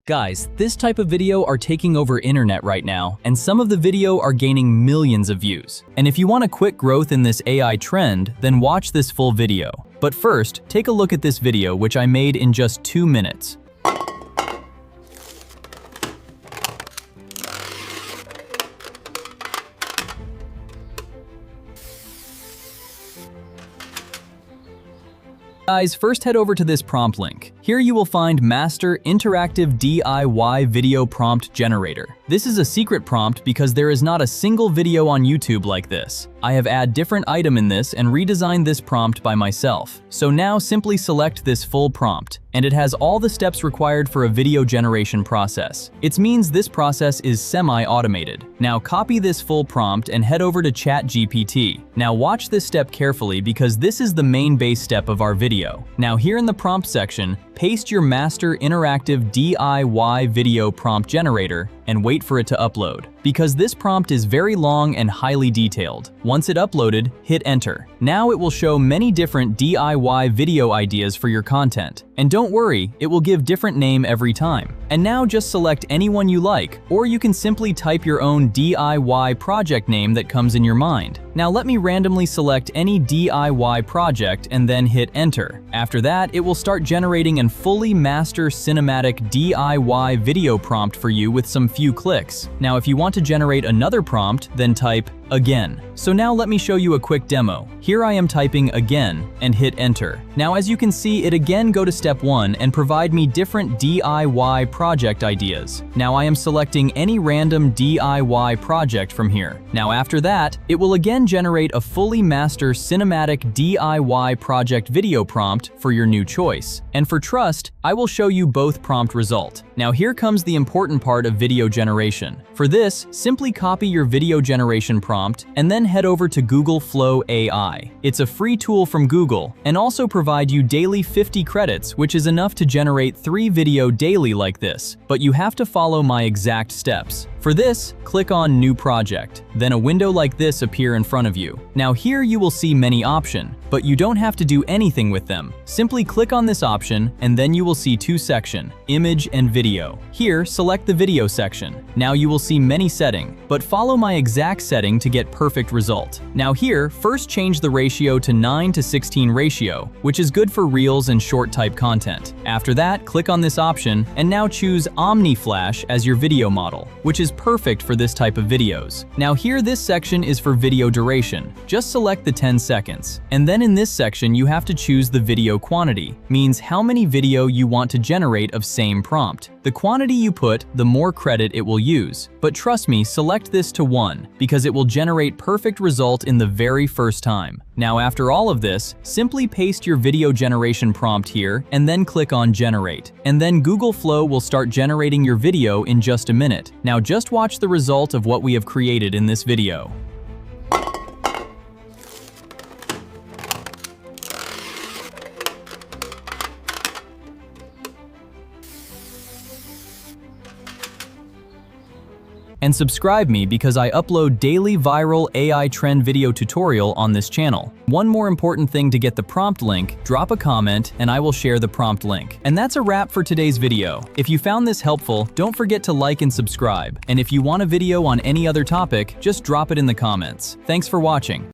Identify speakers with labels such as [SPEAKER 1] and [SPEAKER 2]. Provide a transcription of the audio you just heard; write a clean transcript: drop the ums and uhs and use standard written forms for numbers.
[SPEAKER 1] Guys, this type of video are taking over internet right now, and some of the video are gaining millions of views. And if you want a quick growth in this AI trend, then watch this full video. But first, take a look at this video which I made in just 2 minutes. Guys, first head over to this prompt link. Here you will find Master Interactive DIY Video Prompt Generator. This is a secret prompt because there is not a single video on YouTube like this. I have added different item in this and redesigned this prompt by myself. So now simply select this full prompt, and it has all the steps required for a video generation process. It means this process is semi-automated. Now copy this full prompt and head over to ChatGPT. Now watch this step carefully because this is the main base step of our video. Now here in the prompt section, paste your Master Interactive DIY Video Prompt Generator and wait for it to upload. Because this prompt is very long and highly detailed. Once it uploaded, hit enter. Now it will show many different DIY video ideas for your content. And don't worry, it will give different name every time. And now just select anyone you like, or you can simply type your own DIY project name that comes in your mind. Now let me randomly select any DIY project and then hit enter. After that, it will start generating a fully master cinematic DIY video prompt for you with some few clicks. Now if you want to generate another prompt, then type again. So now let me show you a quick demo. Here I am typing again and hit enter. Now as you can see, it again go to step 1 and provide me different DIY project ideas. Now I am selecting any random DIY project from here. Now after that, it will again generate a fully master cinematic DIY project video prompt for your new choice. And for trust, I will show you both prompt result. Now here comes the important part of video generation. For this, simply copy your video generation prompt and then head over to Google Flow AI. It's a free tool from Google and also provide you daily 50 credits, which is enough to generate 3 video daily like this, but you have to follow my exact steps. For this, click on New Project. Then a window like this appear in front of you. Now here you will see many options, but you don't have to do anything with them. Simply click on this option and then you will see 2 sections, image and video. Here, select the video section. Now you will see many settings, but follow my exact setting to get perfect result. Now here, first change the ratio to 9:16 ratio, which is good for reels and short type content. After that, click on this option and now choose Omni Flash as your video model, which is perfect for this type of videos. Now here this section is for video duration. Just select the 10 seconds. And then in this section you have to choose the video quantity, means how many video you want to generate of same prompt. The quantity you put, the more credit it will use. But trust me, select this to 1 because it will generate perfect result in the very first time. Now after all of this, simply paste your video generation prompt here and then click on generate. And then Google Flow will start generating your video in just a minute. Now just watch the result of what we have created in this video. And subscribe me because I upload daily viral AI trend video tutorial on this channel. One more important thing to get the prompt link, drop a comment and I will share the prompt link. And that's a wrap for today's video. If you found this helpful, don't forget to like and subscribe. And if you want a video on any other topic, just drop it in the comments. Thanks for watching.